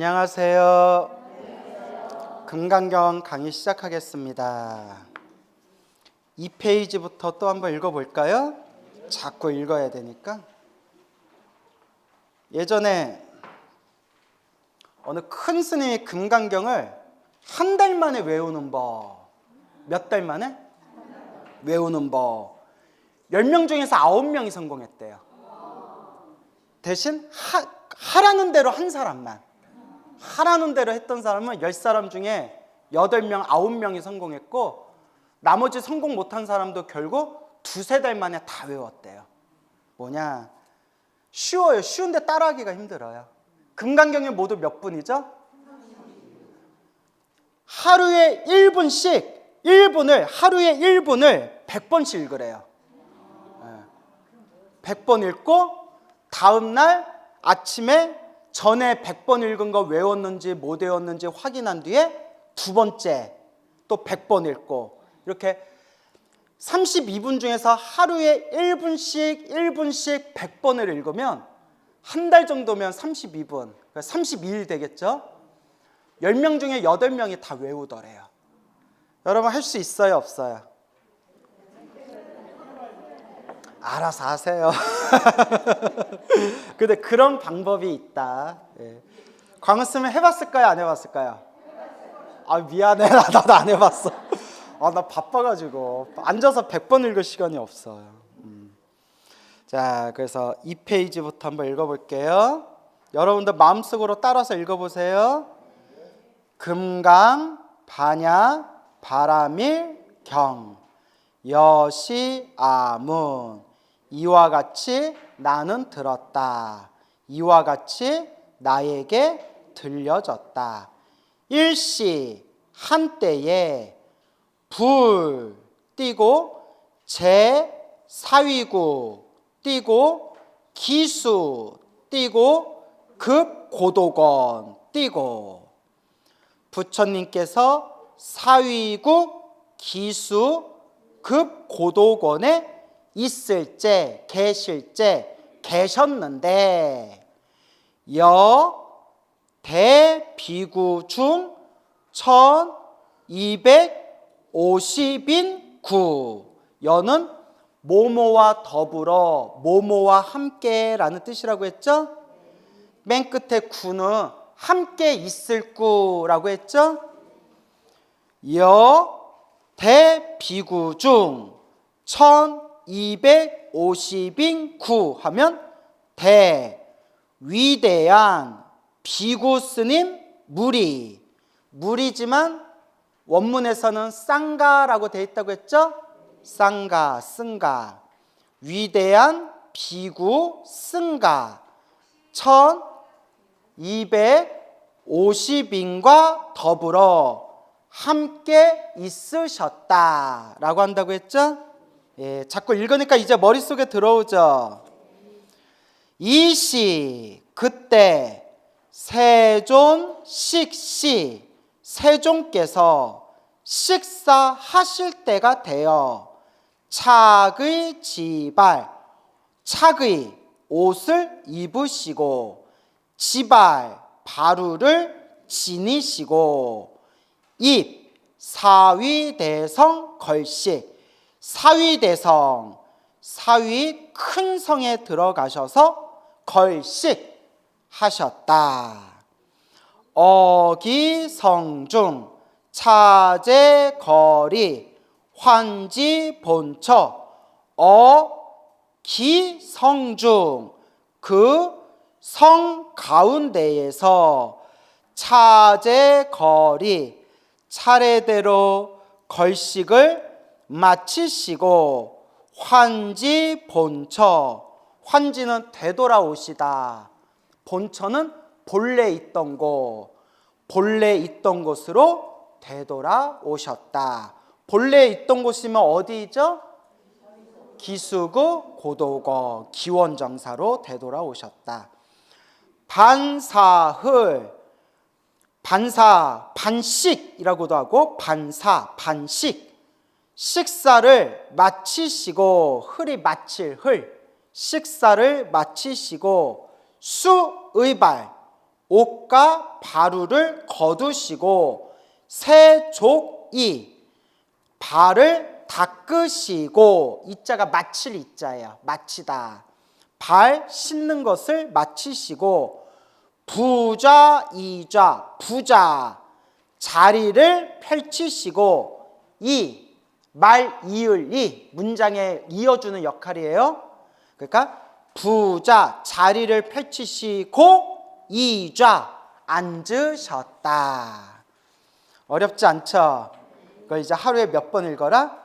안녕하세요. 금강경 강의 시작하겠습니다. 2페이지부터 또 한번 읽어볼까요? 자꾸 읽어야 되니까. 예전에 어느 큰 스님이 금강경을 한 달 만에 외우는 법. 몇 달 만에? 외우는 법. 10명 중에서 9명이 성공했대요. 대신 하라는 대로 한 사람만, 하라는 대로 했던 사람은 10사람 중에 8명, 9명이 성공했고, 나머지 성공 못한 사람도 결국 2-3달 만에 다 외웠대요. 뭐냐? 쉬워요. 쉬운데 따라하기가 힘들어요. 금강경이 모두 몇 분이죠? 하루에 1분을 하루에 1분을 100번씩 읽으래요. 100번 읽고 다음 날 아침에 전에 100번 읽은 거 외웠는지 못 외웠는지 확인한 뒤에 두 번째 또 100번 읽고, 이렇게 32분 중에서 하루에 1분씩 100번을 읽으면 한 달 정도면 32분, 그러니까 32일 되겠죠? 10명 중에 8명이 다 외우더래요. 여러분 할 수 있어요, 없어요? 알아서 하세요. 근데 그런 방법이 있다. 광우쌤은 해봤을까요, 안 해봤을까요? 아, 미안해. 나도 안 해봤어. 나 바빠가지고 앉아서 100번 읽을 시간이 없어요. 자, 그래서 2페이지부터 한번 읽어볼게요. 여러분들 마음속으로 따라서 읽어보세요. 금강 반야 바라밀 경 여시아문, 이와 같이 나는 들었다. 이와 같이 나에게 들려졌다. 일시 한때에 불 띄고 제사위구 띄고 기수 띄고 급고도건 띄고, 부처님께서 사위국 기수 급고도건에 있을 때, 계실 때, 계셨는데, 대비구 중 1250인 구. 여는 모모와 더불어, 모모와 함께라는 뜻이라고 했죠? 맨 끝에 구는 함께 있을 구라고 했죠? 대비구 중 1250인 구 하면 위대한 비구 스님 무리지만 원문에서는 쌍가라고 되어 있다고 했죠? 쌍가, 승가. 위대한 비구 승가 1250인과 더불어 함께 있으셨다라고 한다고 했죠? 자꾸 읽으니까 이제 머릿속에 들어오죠? 이시, 그때 세존식시, 세존께서 식사하실 때가 되어 착의 지발, 착의 옷을 입으시고 지발, 바루를 지니시고 입, 사위대성 걸식, 사위대성, 사위 큰 성에 들어가셔서 걸식 하셨다. 어기성중 차제거리 환지 본처, 어기성중 그 성 가운데에서 차제거리 차례대로 걸식을 마치시고 환지 본처, 환지는 되돌아오시다, 본처는 본래 있던 곳, 본래 있던 곳으로 되돌아오셨다. 본래 있던 곳이면 어디죠? 기수구 고도거 기원정사로 되돌아오셨다. 반사흘, 반식이라고도 하고 반식, 식사를 마치시고, 흘이 마칠 흘, 식사를 마치시고 수의발, 옷과 바루를 거두시고 세족이 발을 닦으시고 이자가 마칠 이자예요. 마치다. 발 씻는 것을 마치시고 부좌이좌 부자 자리를 펼치시고 이 말 이을이 문장에 이어주는 역할이에요. 그러니까 부자 자리를 펼치시고 이좌 앉으셨다. 어렵지 않죠? 그걸 이제 하루에 몇 번 읽어라?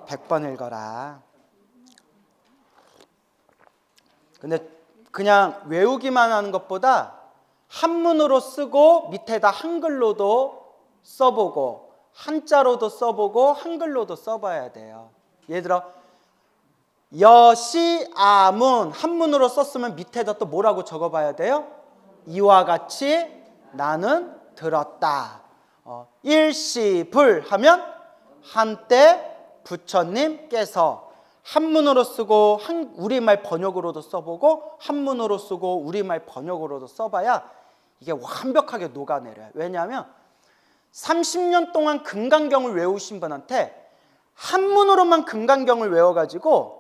100번 읽어라. 근데 그냥 외우기만 하는 것보다 한문으로 쓰고 밑에다 한글로도 써보고 한자로도 써보고 한글로도 써봐야 돼요. 예를 들어 여시아문 한문으로 썼으면 밑에다 또 뭐라고 적어봐야 돼요? 이와 같이 나는 들었다. 일시불 하면 한때 부처님께서 한문으로 쓰고 우리말 번역으로도 써보고 한문으로 쓰고 우리말 번역으로도 써봐야 이게 완벽하게 녹아내려요. 왜냐하면 30년 동안 금강경을 외우신 분한테 한문으로만 금강경을 외워가지고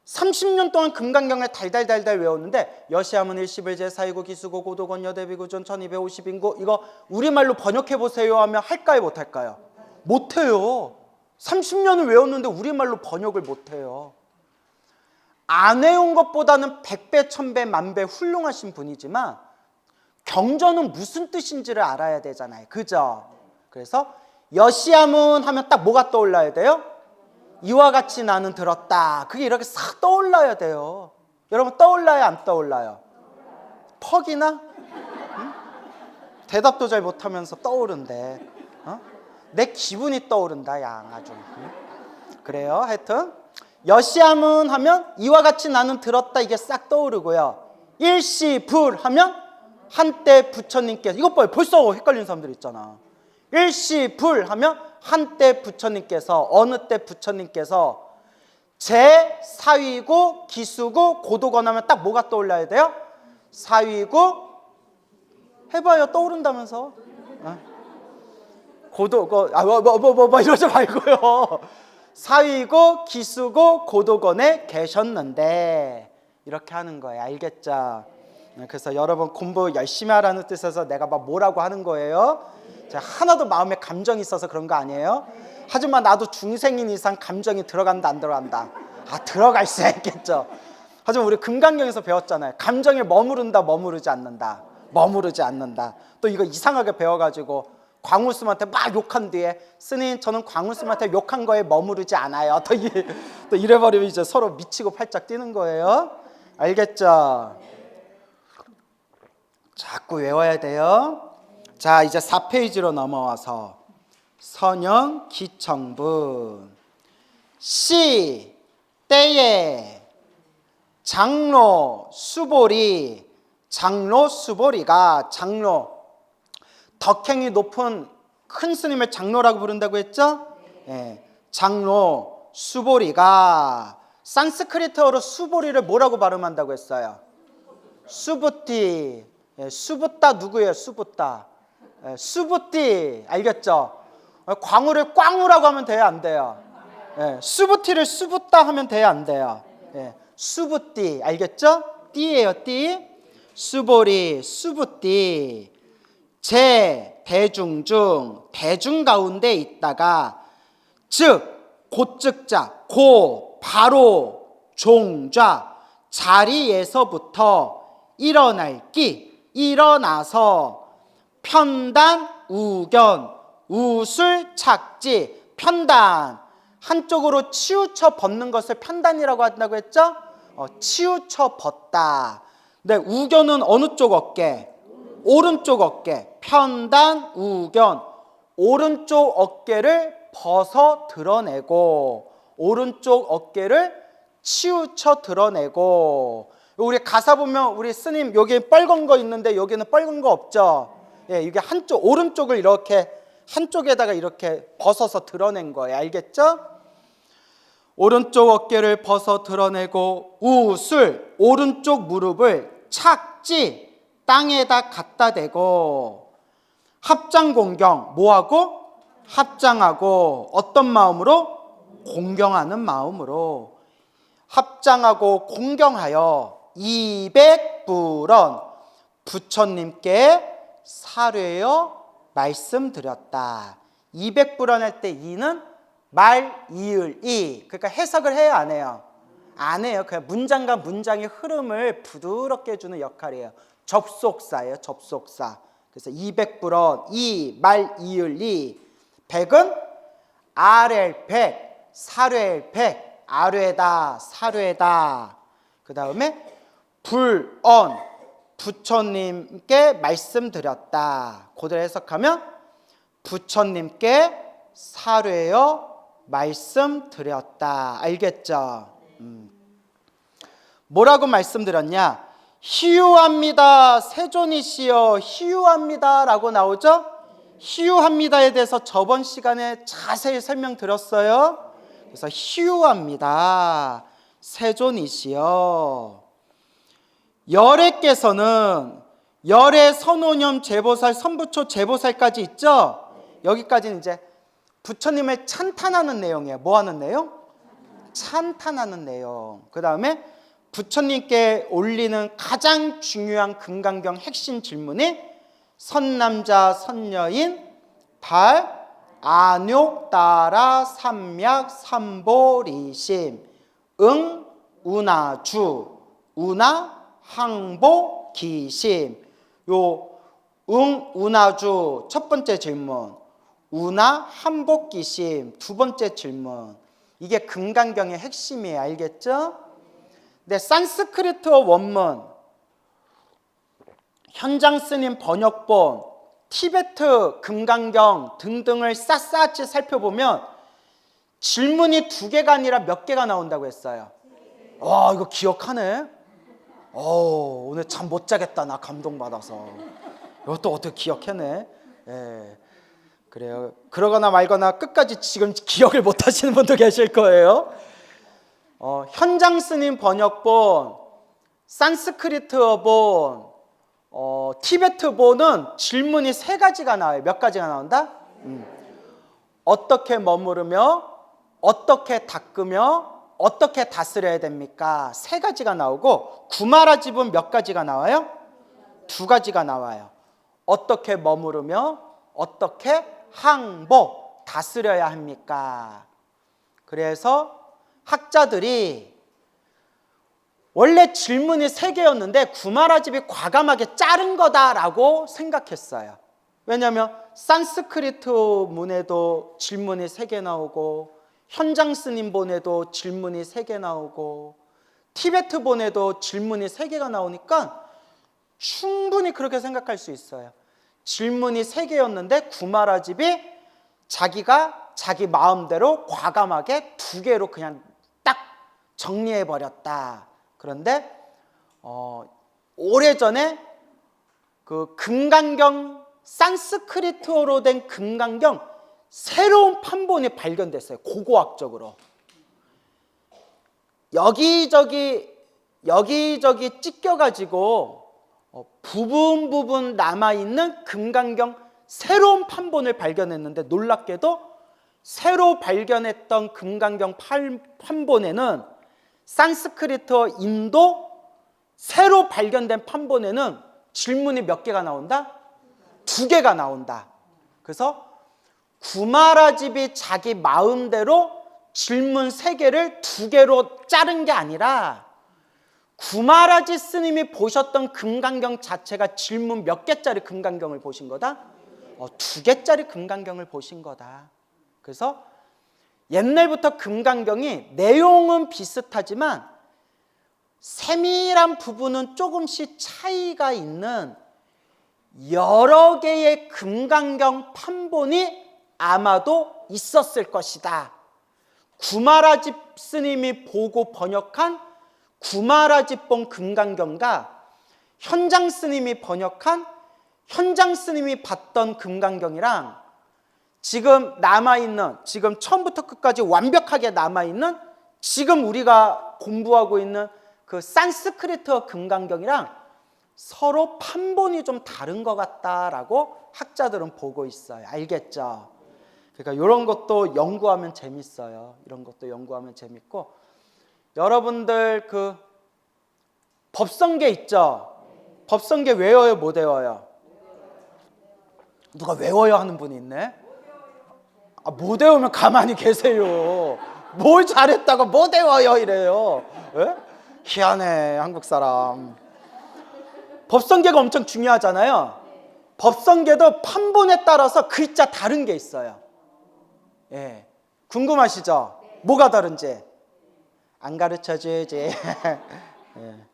30년 동안 금강경을 달달달달 외웠는데 여시아문 일시불 제사이고 기수고 고도건 여대비구전 1250인구 이거 우리말로 번역해보세요 하면 할까요 못할까요? 못해요. 30년을 외웠는데 우리말로 번역을 못해요. 안 외운 것보다는 100배, 1000배, 만배 훌륭하신 분이지만 경전은 무슨 뜻인지를 알아야 되잖아요. 그죠? 그래서 여시아문 하면 딱 뭐가 떠올라야 돼요? 이와 같이 나는 들었다. 그게 이렇게 싹 떠올라야 돼요. 여러분 떠올라요 안 떠올라요? 퍽이나? 응? 대답도 잘 못하면서 떠오른대. 내 기분이 떠오른다 양 아주. 응? 그래요. 하여튼 여시아문 하면 이와 같이 나는 들었다 이게 싹 떠오르고요. 일시불 하면 한때 부처님께서 이것 봐요. 벌써 헷갈리는 사람들 있잖아. 일시불 하면 한때 부처님께서 어느 때 부처님께서 제사위고 기수고 고도건 하면 딱 뭐가 떠올라야 돼요? 사위고 해봐요. 떠오른다면서. 고도건 이러지 말고요. 사위고 기수고 고도건에 계셨는데 이렇게 하는 거예요. 알겠죠? 그래서 여러분 공부 열심히 하라는 뜻에서 내가 막 뭐라고 하는 거예요. 제가 하나도 마음에 감정이 있어서 그런 거 아니에요. 하지만 나도 중생인 이상 감정이 들어간다 안 들어간다? 들어갈 수 있겠죠. 하지만 우리 금강경에서 배웠잖아요. 감정에 머무른다 머무르지 않는다. 머무르지 않는다. 또 이거 이상하게 배워가지고 광우스님한테 막 욕한 뒤에 스님 저는 광우스님한테 욕한 거에 머무르지 않아요. 또 이래버리면 이제 서로 미치고 팔짝 뛰는 거예요. 알겠죠? 자꾸 외워야 돼요. 자 이제 4페이지로 넘어와서 선영 기청분 시 때에 장로 수보리가 장로 덕행이 높은 큰 스님을 장로라고 부른다고 했죠? 예, 장로 수보리가 산스크리트어로 수보리를 뭐라고 발음한다고 했어요? 수부띠. 예, 수붓다 누구예요? 수붓다. 예, 수부띠 알겠죠? 광우를 꽝우라고 하면 돼요? 안 돼요? 예, 수부띠를 수붓다 하면 돼요? 안 돼요? 예, 수부띠 알겠죠? 띠예요 띠. 수보리 수부띠 제 대중 중 대중 가운데 있다가 즉 곧즉자 고 바로 종좌 자리에서부터 일어나서 편단 우견 우술 착지 편단 한쪽으로 치우쳐 벗는 것을 편단이라고 한다고 했죠? 치우쳐 벗다. 근데 우견은 어느 쪽 어깨? 오른쪽 어깨. 편단 우견 오른쪽 어깨를 벗어 드러내고 오른쪽 어깨를 치우쳐 드러내고 우리 가사 보면 우리 스님 여기 빨간 거 있는데 여기는 빨간 거 없죠? 예, 이게 한쪽 오른쪽을 이렇게 한쪽에다가 이렇게 벗어서 드러낸 거예요. 알겠죠? 오른쪽 어깨를 벗어 드러내고 우술 오른쪽 무릎을 착지 땅에다 갖다 대고 합장공경 뭐하고? 합장하고 어떤 마음으로? 공경하는 마음으로 합장하고 공경하여 200불원 부처님께 사뢰어 말씀드렸다. 200불원 할 때 이는 말, 이을, 이. 그러니까 해석을 해요, 안 해요? 안 해요. 그냥 문장과 문장의 흐름을 부드럽게 해주는 역할이에요. 접속사예요, 접속사. 그래서 200불원, 이, 말, 이을, 이. 백은 아렐, 백, 사뢰, 백, 아뢰다, 사뢰다. 그 다음에 불언, 부처님께 말씀드렸다. 그대로 해석하면 부처님께 사뢰어 말씀드렸다. 알겠죠? 뭐라고 말씀드렸냐? 희유합니다. 세존이시여 희유합니다 라고 나오죠? 희유합니다에 대해서 저번 시간에 자세히 설명드렸어요. 그래서 희유합니다. 세존이시여. 열애께서는 열애 선오념 제보살 선부초 제보살까지 있죠? 여기까지는 이제 부처님을 찬탄하는 내용이에요. 뭐 하는 내용? 찬탄하는 내용. 그 다음에 부처님께 올리는 가장 중요한 금강경 핵심 질문이 선남자 선녀인 발 안욕따라 삼약 삼보리심 응 우나주 우나 항보 기심. 요 응 우나주 첫 번째 질문, 우나 항복기심 두 번째 질문. 이게 금강경의 핵심이에요. 알겠죠? 근데 산스크리트어 원문, 현장 스님 번역본, 티베트 금강경 등등을 샅샅이 살펴보면 질문이 두 개가 아니라 몇 개가 나온다고 했어요. 와, 이거 기억하네. 오늘 잠 못 자겠다. 나 감동받아서. 이것도 어떻게 기억해내? 예. 그래요. 그러거나 말거나 끝까지 지금 기억을 못 하시는 분도 계실 거예요. 현장 스님 번역본, 산스크리트어본, 티베트본은 질문이 세 가지가 나와요. 몇 가지가 나온다? 어떻게 머무르며, 어떻게 닦으며, 어떻게 다스려야 됩니까? 세 가지가 나오고, 구마라집은 몇 가지가 나와요? 두 가지가 나와요. 어떻게 머무르며, 어떻게 항복, 다스려야 합니까? 그래서 학자들이 원래 질문이 세 개였는데 구마라집이 과감하게 자른 거다라고 생각했어요. 왜냐하면 산스크리트 문에도 질문이 세 개 나오고, 현장 스님 본에도 질문이 세 개 나오고, 티베트 본에도 질문이 세 개가 나오니까 충분히 그렇게 생각할 수 있어요. 질문이 세 개였는데 구마라집이 자기가 자기 마음대로 과감하게 두 개로 그냥 딱 정리해버렸다. 그런데 오래전에 그 금강경, 산스크리트어로 된 금강경 새로운 판본이 발견됐어요. 고고학적으로. 여기저기 찢겨가지고 부분 남아있는 금강경 새로운 판본을 발견했는데, 놀랍게도 새로 발견했던 금강경 판본에는 산스크리트어 인도 새로 발견된 판본에는 질문이 몇 개가 나온다? 두 개가 나온다. 그래서 구마라집이 자기 마음대로 질문 세 개를 두 개로 자른 게 아니라 구마라지 스님이 보셨던 금강경 자체가 질문 몇 개짜리 금강경을 보신 거다? 두 개짜리 금강경을 보신 거다. 그래서 옛날부터 금강경이 내용은 비슷하지만 세밀한 부분은 조금씩 차이가 있는 여러 개의 금강경 판본이 아마도 있었을 것이다. 구마라집 스님이 보고 번역한 구마라집본 금강경과 현장 스님이 번역한 현장 스님이 봤던 금강경이랑 지금 남아있는, 지금 처음부터 끝까지 완벽하게 남아있는 지금 우리가 공부하고 있는 그 산스크리트어 금강경이랑 서로 판본이 좀 다른 것 같다라고 학자들은 보고 있어요. 알겠죠? 그러니까 이런 것도 연구하면 재밌어요. 이런 것도 연구하면 재밌고, 여러분들 그 법성계 있죠? 법성계 외워요, 못 외워요? 누가 외워요 하는 분이 있네? 아, 못 외우면 가만히 계세요. 뭘 잘했다고 못 외워요 이래요. 에? 희한해, 한국 사람. 법성계가 엄청 중요하잖아요. 법성계도 판본에 따라서 글자 다른 게 있어요. 예. 궁금하시죠? 뭐가 다른지? 안 가르쳐주지. 예.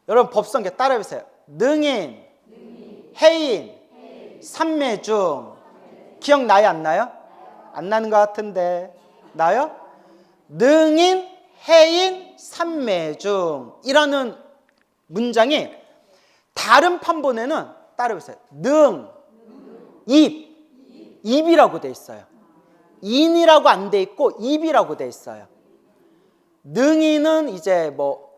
여러분 법성계 따라해보세요. 능인, 해인, 삼매중. 기억나요, 안 나요? 안 나는 것 같은데. 나요? 능인, 해인, 삼매중이라는 문장이 다른 판본에는 따라해보세요. 능, 입이라고 돼 있어요. 인이라고 안 돼 있고 입이라고 돼 있어요. 능인은 이제 뭐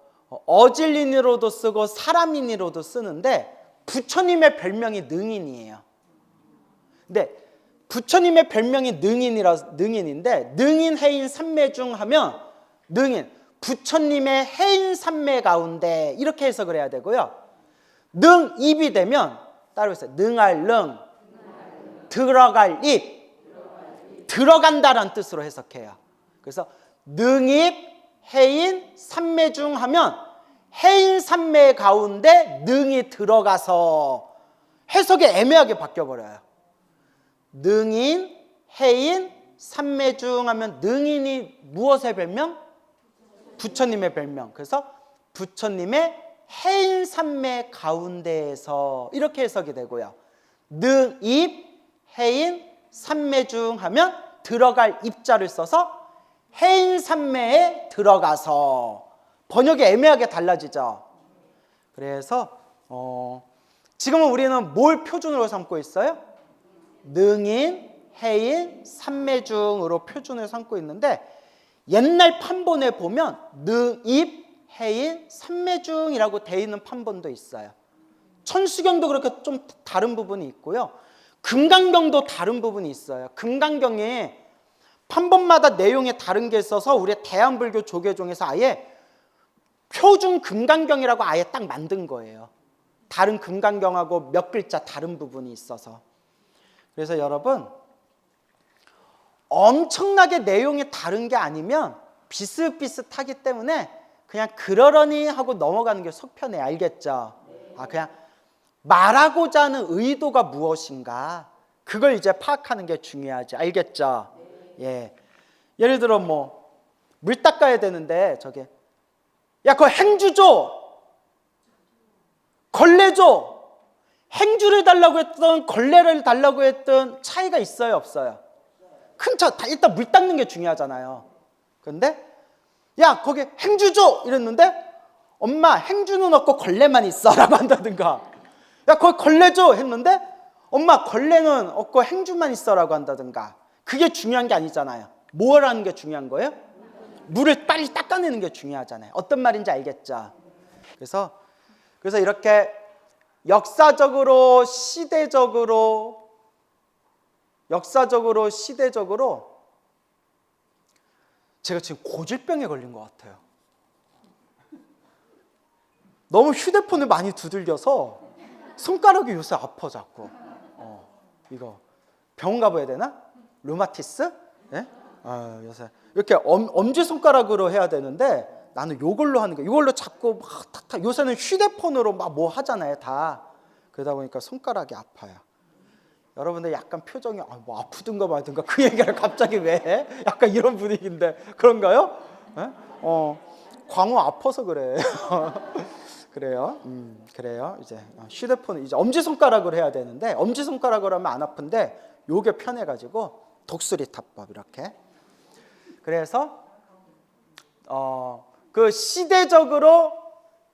어질인으로도 쓰고 사람인으로도 쓰는데 부처님의 별명이 능인이에요. 근데 부처님의 별명이 능인인데 능인, 해인, 삼매중 하면 능인, 부처님의 해인 삼매 가운데 이렇게 해석을 해야 되고요. 능, 입이 되면 따라해보세요. 능할 능, 들어갈 입, 들어간다라는 뜻으로 해석해요. 그래서 능입, 해인, 삼매중 하면 해인 삼매 가운데 능이 들어가서 해석이 애매하게 바뀌어버려요. 능인, 해인, 삼매중 하면 능인이 무엇의 별명? 부처님의 별명. 그래서 부처님의 해인 삼매 가운데에서 이렇게 해석이 되고요. 능입, 해인, 삼매중 하면 들어갈 입자를 써서 해인 삼매에 들어가서 번역이 애매하게 달라지죠. 그래서 지금은 우리는 뭘 표준으로 삼고 있어요? 능인, 해인, 삼매중으로 표준을 삼고 있는데 옛날 판본에 보면 능입, 해인, 삼매중이라고 되어 있는 판본도 있어요. 천수경도 그렇게 좀 다른 부분이 있고요. 금강경도 다른 부분이 있어요. 금강경에 판본마다 내용이 다른 게 있어서 우리 대한불교 조계종에서 아예 표준 금강경이라고 아예 딱 만든 거예요. 다른 금강경하고 몇 글자 다른 부분이 있어서. 그래서 여러분 엄청나게 내용이 다른 게 아니면 비슷비슷하기 때문에 그냥 그러려니 하고 넘어가는 게 속편해. 알겠죠? 아, 그냥 말하고자 하는 의도가 무엇인가 그걸 이제 파악하는 게 중요하지. 알겠죠? 예. 예를 들어 뭐 물 닦아야 되는데 저게 야 그거 행주 줘, 걸레 줘. 행주를 달라고 했던 걸레를 달라고 했던 차이가 있어요, 없어요? 큰 차. 일단 물 닦는 게 중요하잖아요. 그런데 야 거기 행주 줘 이랬는데 엄마 행주는 없고 걸레만 있어 라고 한다든가, 야 거기 걸레 줘 했는데 엄마 걸레는 없고 행주만 있어 라고 한다든가. 그게 중요한 게 아니잖아요. 뭘 하는 게 중요한 거예요? 물을 빨리 닦아내는 게 중요하잖아요. 어떤 말인지 알겠죠? 그래서 이렇게 역사적으로 시대적으로 제가 지금 고질병에 걸린 것 같아요. 너무 휴대폰을 많이 두들겨서 손가락이 요새 아파 자꾸. 이거 병원 가봐야 되나? 루마티스? 예? 요새 이렇게 엄지손가락으로 해야 되는데 나는 요걸로 하는 거야. 이걸로 자꾸 막 탁탁. 요새는 휴대폰으로 막 뭐 하잖아요, 다. 그러다 보니까 손가락이 아파요. 여러분들 약간 표정이 뭐 아프든가 말든가 그 얘기를 갑자기 왜 해? 약간 이런 분위기인데 그런가요? 예? 광우 아파서 그래. 그래요. 그래요. 이제 휴대폰 이제 엄지손가락으로 해야 되는데 엄지손가락으로 하면 안 아픈데 요게 편해가지고 독수리 타법 이렇게. 그래서 그 시대적으로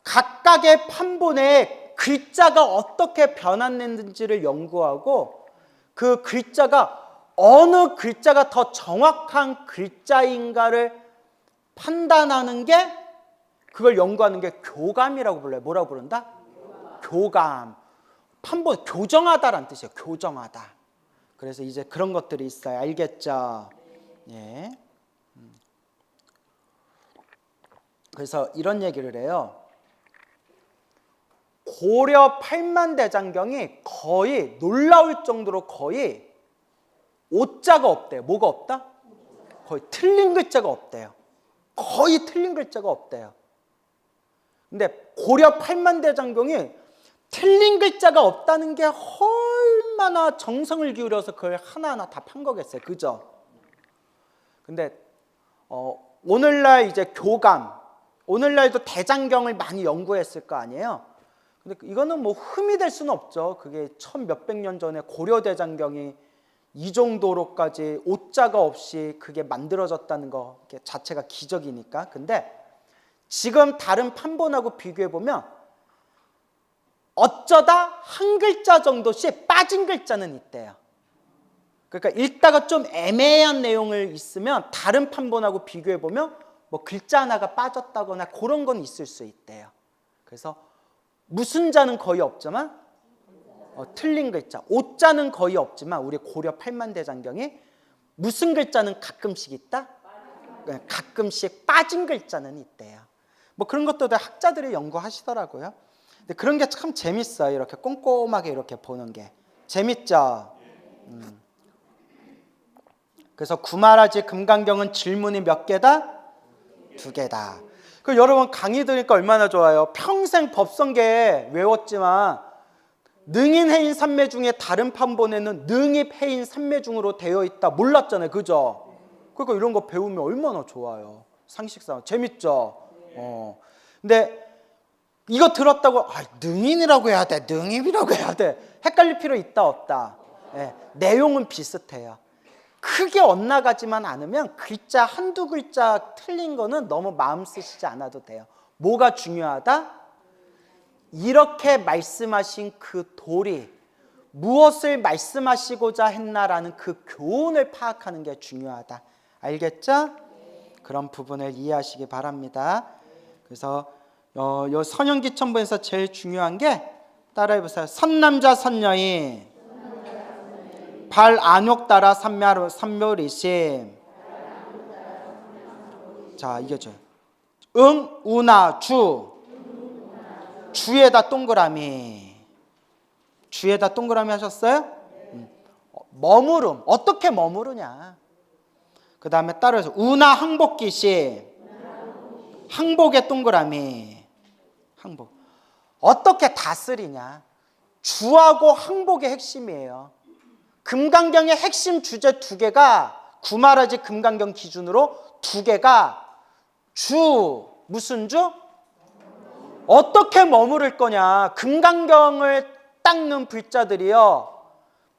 각각의 판본에 글자가 어떻게 변환했는지를 연구하고 그 글자가 어느 글자가 더 정확한 글자인가를 판단하는 게, 그걸 연구하는 게 교감이라고 불러요. 뭐라고 부른다? 교감, 판본, 교정하다라는 뜻이에요. 교정하다. 그래서 이제 그런 것들이 있어요. 알겠죠? 예. 그래서 이런 얘기를 해요. 고려 팔만대장경이 거의 놀라울 정도로 거의 오자가 없대요. 뭐가 없다? 거의 틀린 글자가 없대요. 거의 틀린 글자가 없대요. 근데 고려 팔만대장경이 틀린 글자가 없다는 게 얼마나 정성을 기울여서 그걸 하나하나 다 판 거겠어요. 그죠? 근데 오늘날 이제 교감, 오늘날도 대장경을 많이 연구했을 거 아니에요. 근데 이거는 뭐 흠이 될 수는 없죠. 그게 천 몇백 년 전에 고려 대장경이 이 정도로까지 오자가 없이 그게 만들어졌다는 거 자체가 기적이니까. 근데 지금 다른 판본하고 비교해 보면 어쩌다 한 글자 정도씩 빠진 글자는 있대요. 그러니까 읽다가 좀 애매한 내용을 있으면 다른 판본하고 비교해 보면 뭐 글자 하나가 빠졌다거나 그런 건 있을 수 있대요. 그래서 무슨 자는 거의 없지만 틀린 글자, 오자는 거의 없지만 우리 고려 팔만대장경에 무슨 글자는 가끔씩 있다? 가끔씩 빠진 글자는 있대요. 뭐 그런 것도 학자들이 연구하시더라고요. 근데 그런 게 참 재밌어요. 이렇게 꼼꼼하게 이렇게 보는 게 재밌죠. 그래서 구마라지 금강경은 질문이 몇 개다? 2개다. 그 여러분 강의 들으니까 얼마나 좋아요. 평생 법성계 외웠지만 능인해인 삼매 중에 다른 판본에는 능입해인 삼매 중으로 되어 있다 몰랐잖아요. 그죠? 그러니까 이런 거 배우면 얼마나 좋아요. 상식상 재밌죠. 근데 이거 들었다고 능인이라고 해야 돼, 능입이라고 해야 돼, 헷갈릴 필요 있다 없다? 내용은 비슷해요. 크게 엇나가지만 않으면 글자 한두 글자 틀린 거는 너무 마음 쓰시지 않아도 돼요. 뭐가 중요하다? 이렇게 말씀하신 그 도리, 무엇을 말씀하시고자 했나라는 그 교훈을 파악하는 게 중요하다. 알겠죠? 그런 부분을 이해하시기 바랍니다. 그래서 요 선현기천부에서 제일 중요한 게 따라해보세요. 선남자 선녀인 발 안욕 따라 삼묘리심. 자, 이게죠. 우나 주에다 동그라미. 주에다 동그라미 하셨어요? 머무름. 어떻게 머무르냐. 그 다음에 따라서 우나 항복기심. 항복의 동그라미. 항복. 어떻게 다스리냐. 주하고 항복의 핵심이에요. 금강경의 핵심 주제 2개가 구마라지 금강경 기준으로 2개가 무슨 주? 어떻게 머무를 거냐. 금강경을 닦는 불자들이요,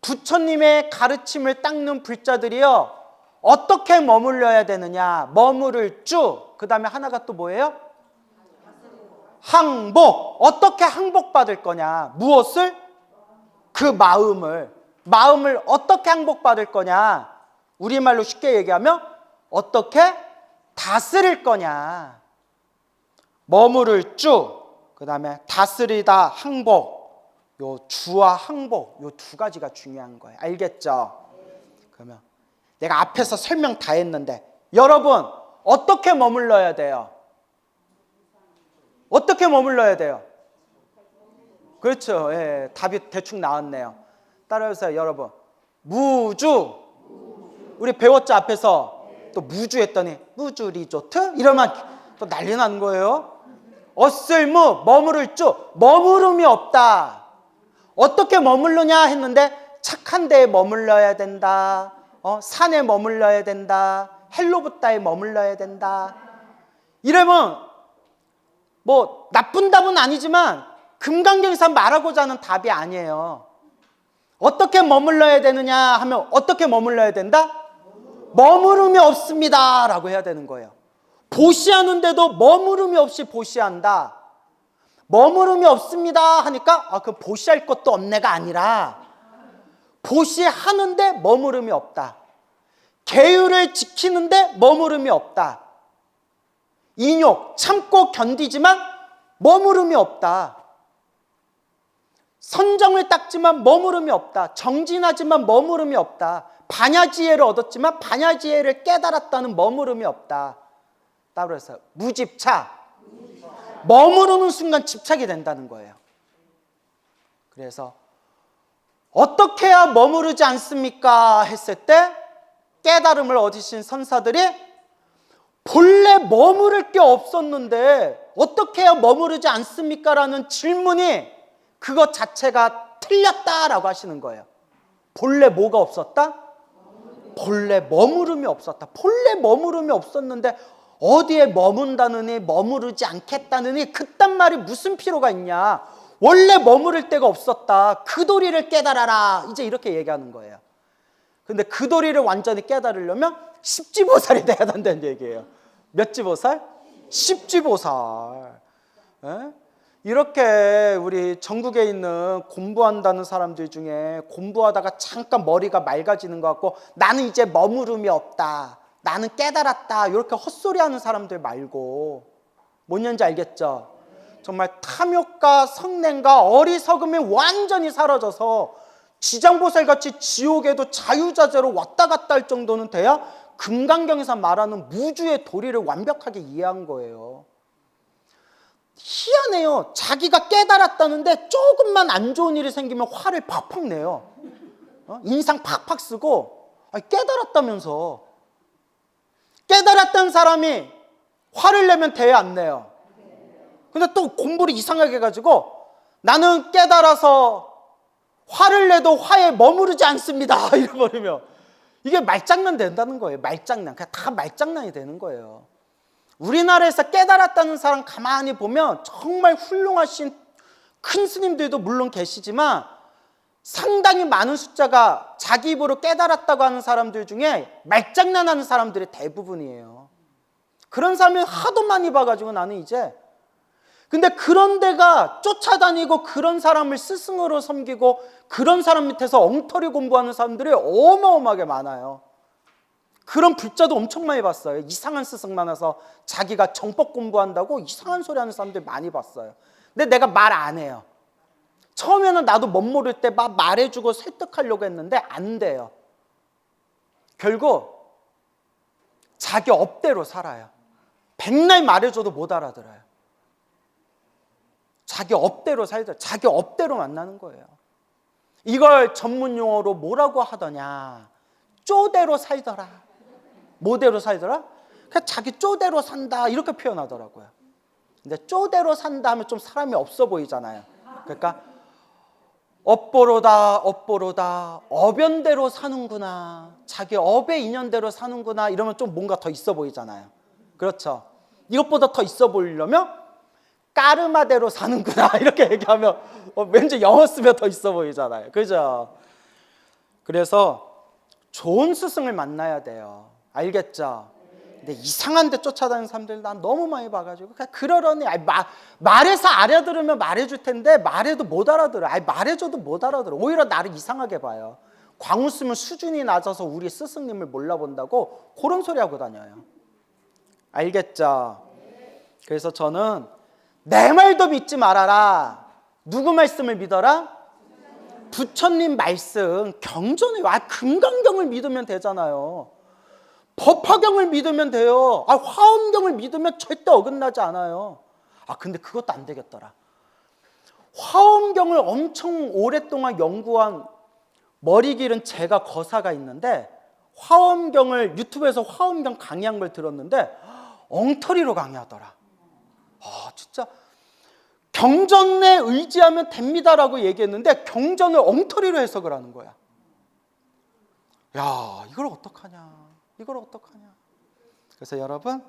부처님의 가르침을 닦는 불자들이요, 어떻게 머물러야 되느냐. 머무를 주. 그 다음에 하나가 또 뭐예요? 항복. 어떻게 항복받을 거냐. 무엇을? 그 마음을 어떻게 항복받을 거냐. 우리말로 쉽게 얘기하면 어떻게 다스릴 거냐. 머무를 주, 그 다음에 다스리다 항복. 요 주와 항복, 요 2가지가 중요한 거예요. 알겠죠? 그러면 내가 앞에서 설명 다 했는데 여러분 어떻게 머물러야 돼요? 어떻게 머물러야 돼요? 그렇죠. 예, 답이 대충 나왔네요. 따라해보세요. 여러분, 무주. 우리 배웠죠? 앞에서 또 무주 했더니 무주 리조트? 이러면 또 난리 나는 거예요. 어쓸무, 머무를 주. 머무름이 없다. 어떻게 머물르냐 했는데 착한 데에 머물러야 된다. 산에 머물러야 된다. 헬로부타에 머물러야 된다. 이러면 뭐 나쁜 답은 아니지만 금강경에서 말하고자 하는 답이 아니에요. 어떻게 머물러야 되느냐 하면 어떻게 머물러야 된다? 머무름이 없습니다 라고 해야 되는 거예요. 보시하는데도 머무름이 없이 보시한다. 머무름이 없습니다 하니까 그 보시할 것도 없네가 아니라 보시하는데 머무름이 없다. 계율을 지키는데 머무름이 없다. 인욕 참고 견디지만 머무름이 없다. 선정을 닦지만 머무름이 없다. 정진하지만 머무름이 없다. 반야지혜를 얻었지만 반야지혜를 깨달았다는 머무름이 없다. 따로 해서 무집착. 머무르는 순간 집착이 된다는 거예요. 그래서 어떻게 해야 머무르지 않습니까? 했을 때 깨달음을 얻으신 선사들이 본래 머무를 게 없었는데 어떻게 해야 머무르지 않습니까? 라는 질문이 그것 자체가 틀렸다라고 하시는 거예요. 본래 뭐가 없었다? 본래 머무름이 없었다. 본래 머무름이 없었는데 어디에 머문다느니 머무르지 않겠다느니 그딴 말이 무슨 필요가 있냐. 원래 머무를 데가 없었다. 그 도리를 깨달아라. 이제 이렇게 얘기하는 거예요. 근데 그 도리를 완전히 깨달으려면 십지보살이 돼야 된다는 얘기예요. 몇 지보살? 십지보살. 에? 이렇게 우리 전국에 있는 공부한다는 사람들 중에 공부하다가 잠깐 머리가 맑아지는 것 같고 나는 이제 머무름이 없다. 나는 깨달았다. 이렇게 헛소리하는 사람들 말고 뭔지 알겠죠? 정말 탐욕과 성냄과 어리석음이 완전히 사라져서 지장보살같이 지옥에도 자유자재로 왔다 갔다 할 정도는 돼야 금강경에서 말하는 무주의 도리를 완벽하게 이해한 거예요. 희한해요. 자기가 깨달았다는데 조금만 안 좋은 일이 생기면 화를 팍팍 내요. 인상 팍팍 쓰고 깨달았다면서. 깨달았다는 사람이 화를 내면 돼야 안 내요. 근데 또 공부를 이상하게 해가지고 나는 깨달아서 화를 내도 화에 머무르지 않습니다. 이래버리면 이게 말장난 된다는 거예요. 말장난. 그냥 다 말장난이 되는 거예요. 우리나라에서 깨달았다는 사람 가만히 보면 정말 훌륭하신 큰 스님들도 물론 계시지만 상당히 많은 숫자가 자기 입으로 깨달았다고 하는 사람들 중에 말장난하는 사람들이 대부분이에요. 그런 사람을 하도 많이 봐가지고 나는 이제 근데 그런 데가 쫓아다니고 그런 사람을 스승으로 섬기고 그런 사람 밑에서 엉터리 공부하는 사람들이 어마어마하게 많아요. 그런 불자도 엄청 많이 봤어요. 이상한 스승 많아서 자기가 정법 공부한다고 이상한 소리 하는 사람들 많이 봤어요. 근데 내가 말 안 해요. 처음에는 나도 못 모를 때 막 말해주고 설득하려고 했는데 안 돼요. 결국 자기 업대로 살아요. 백날 말해줘도 못 알아들어요. 자기 업대로 살더라. 자기 업대로 만나는 거예요. 이걸 전문 용어로 뭐라고 하더냐. 쪼대로 살더라. 뭐대로 살더라? 그냥 자기 쪼대로 산다 이렇게 표현하더라고요. 근데 쪼대로 산다 하면 좀 사람이 없어 보이잖아요. 그러니까 업보로다 업보로다 업연대로 사는구나. 자기 업의 인연대로 사는구나 이러면 좀 뭔가 더 있어 보이잖아요. 그렇죠. 이것보다 더 있어 보이려면 까르마대로 사는구나 이렇게 얘기하면 왠지 영어 쓰면 더 있어 보이잖아요. 그죠? 그래서 좋은 스승을 만나야 돼요. 알겠죠? 근데 이상한 데 쫓아다니는 사람들 난 너무 많이 봐가지고 그냥 그러려니 말해서 알아들으면 말해줄 텐데 말해도 못 알아들어. 말해줘도 못 알아들어. 오히려 나를 이상하게 봐요. 광우 쓰면 수준이 낮아서 우리 스승님을 몰라본다고 그런 소리 하고 다녀요. 알겠죠? 그래서 저는 내 말도 믿지 말아라. 누구 말씀을 믿어라? 부처님 말씀. 경전을 금강경을 믿으면 되잖아요. 법화경을 믿으면 돼요. 화엄경을 믿으면 절대 어긋나지 않아요. 근데 그것도 안 되겠더라. 화엄경을 엄청 오랫동안 연구한 머리 길은 제가 거사가 있는데 화엄경을 유튜브에서 화엄경 강의한 걸 들었는데 엉터리로 강의하더라. 진짜 경전에 의지하면 됩니다라고 얘기했는데 경전을 엉터리로 해석을 하는 거야. 야, 이걸 어떡하냐. 이걸 어떡하냐. 그래서 여러분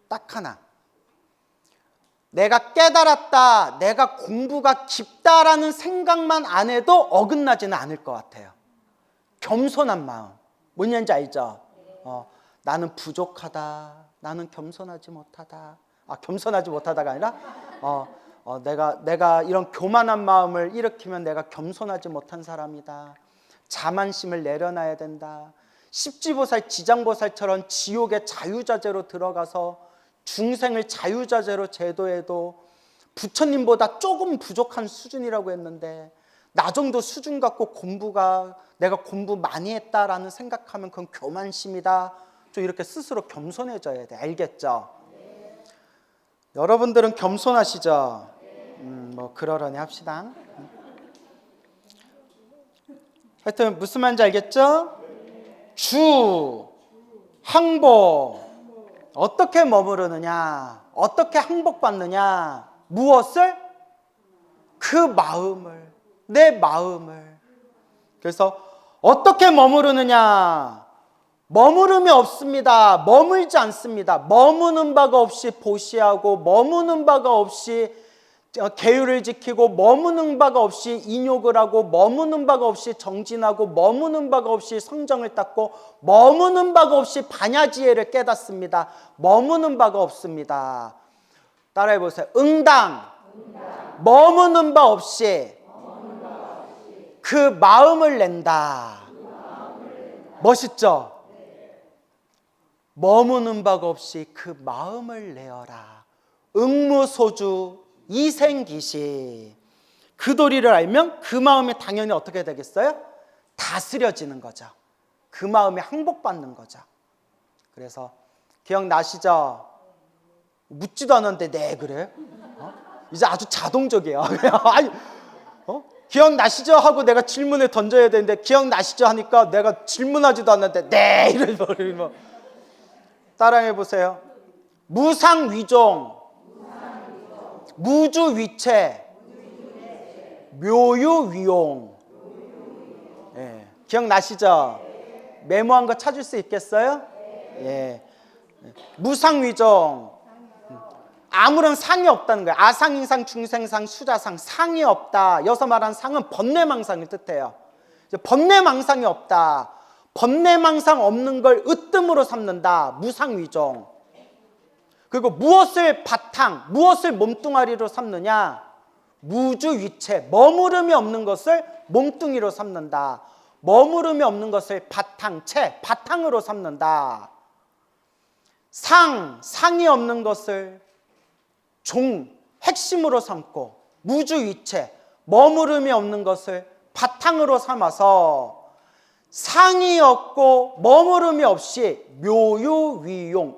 딱 하나. 내가 깨달았다. 내가 공부가 깊다라는 생각만 안 해도 어긋나지는 않을 것 같아요. 겸손한 마음. 뭔지 알죠? 나는 부족하다. 나는 겸손하지 못하다. 겸손하지 못하다가 아니라 내가 이런 교만한 마음을 일으키면 내가 겸손하지 못한 사람이다. 자만심을 내려놔야 된다. 십지보살, 지장보살처럼 지옥의 자유자재로 들어가서 중생을 자유자재로 제도해도 부처님보다 조금 부족한 수준이라고 했는데 나 정도 수준 갖고 내가 공부 많이 했다라는 생각하면 그건 교만심이다. 좀 이렇게 스스로 겸손해져야 돼. 알겠죠? 여러분들은 겸손하시죠? 뭐 그러려니 합시다. 하여튼 무슨 말인지 알겠죠? 주, 항복. 어떻게 머무르느냐? 어떻게 항복받느냐? 무엇을? 그 마음을, 내 마음을. 그래서 어떻게 머무르느냐? 머무름이 없습니다. 머물지 않습니다. 머무는 바가 없이 보시하고, 머무는 바가 없이 계율을 지키고, 머무는 바가 없이 인욕을 하고, 머무는 바가 없이 정진하고, 머무는 바가 없이 성정을 닦고, 머무는 바가 없이 반야지혜를 깨닫습니다. 머무는 바가 없습니다. 따라해 보세요. 응당. 머무는 바 없이 그 마음을 낸다. 멋있죠? 머무는 바가 없이 그 마음을 내어라. 응무소주 이생기시. 그 도리를 알면 그 마음이 당연히 어떻게 되겠어요? 다스려지는 거죠. 그 마음이 항복받는 거죠. 그래서 기억나시죠? 묻지도 않았는데 네 그래? 이제 아주 자동적이에요. 기억나시죠? 하고 내가 질문을 던져야 되는데 기억나시죠? 하니까 내가 질문하지도 않았는데 네 이러면 따라해 보세요. 무상위종, 무주위체, 묘유위용. 예, 기억나시죠? 메모한 거 찾을 수 있겠어요? 예. 무상위종. 아무런 상이 없다는 거예요. 아상인상, 중생상, 수자상, 상이 없다. 여기서 말하는 상은 번뇌망상을 뜻해요. 번뇌망상이 없다. 번뇌망상 없는 걸 으뜸으로 삼는다. 무상위종. 그리고 무엇을 바탕, 무엇을 몸뚱아리로 삼느냐? 무주위체, 머무름이 없는 것을 몸뚱이로 삼는다. 머무름이 없는 것을 바탕체, 바탕으로 삼는다. 상이 없는 것을 핵심으로 삼고, 무주위체, 머무름이 없는 것을 바탕으로 삼아서 상이 없고 머무름이 없이 묘유위용,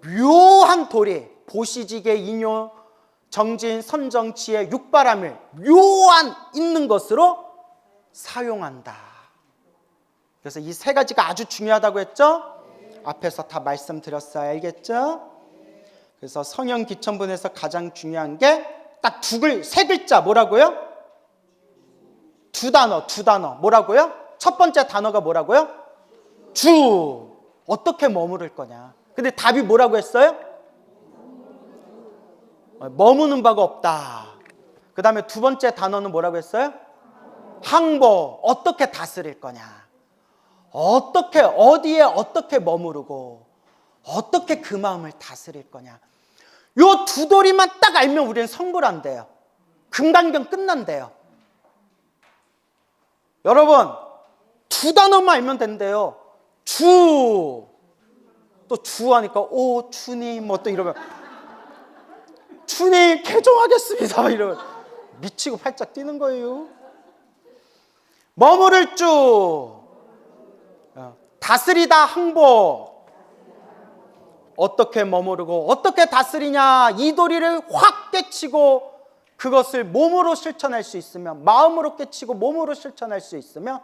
묘한 도리, 보시지계, 인요, 정진, 선정, 지혜, 육바람일 묘한 있는 것으로 사용한다. 그래서 이 세 가지가 아주 중요하다고 했죠? 앞에서 다 말씀드렸어요. 알겠죠? 그래서 성형기천분에서 가장 중요한 게 딱 세 글자 뭐라고요? 두 단어 뭐라고요? 첫 번째 단어가 뭐라고요? 주. 어떻게 머무를 거냐? 근데 답이 뭐라고 했어요? 머무는 바가 없다. 그 다음에 두 번째 단어는 뭐라고 했어요? 항복. 어떻게 다스릴 거냐? 어떻게, 어디에 어떻게 머무르고 어떻게 그 마음을 다스릴 거냐? 요 두 도리만 딱 알면 우리는 성불한대요. 금강경 끝난대요. 여러분, 두 단어만 알면 된대요. 주. 또 주 하니까 오 주님 뭐 또 이러면 주님 개종하겠습니다 이러면 미치고 팔짝 뛰는 거예요. 머무를 주. 다스리다 항복. 어떻게 머무르고 어떻게 다스리냐? 이 도리를 확 깨치고 그것을 몸으로 실천할 수 있으면, 마음으로 깨치고 몸으로 실천할 수 있으면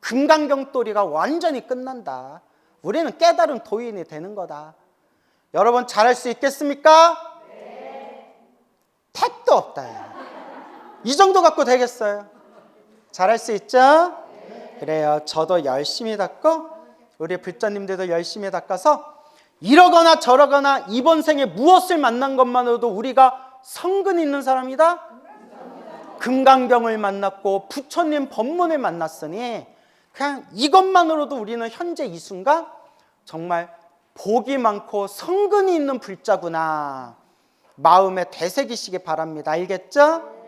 금강경 도리가 완전히 끝난다. 우리는 깨달은 도인이 되는 거다. 여러분 잘할 수 있겠습니까? 네. 택도 없다. 이 정도 갖고 되겠어요? 잘할 수 있죠? 네. 그래요. 저도 열심히 닦고 우리 불자님들도 열심히 닦아서 이러거나 저러거나 이번 생에 무엇을 만난 것만으로도 우리가 성근 있는 사람이다? 금강경을 만났고 부처님 법문을 만났으니 그냥 이것만으로도 우리는 현재 이 순간 정말 복이 많고 성근이 있는 불자구나 마음에 되새기시기 바랍니다. 알겠죠?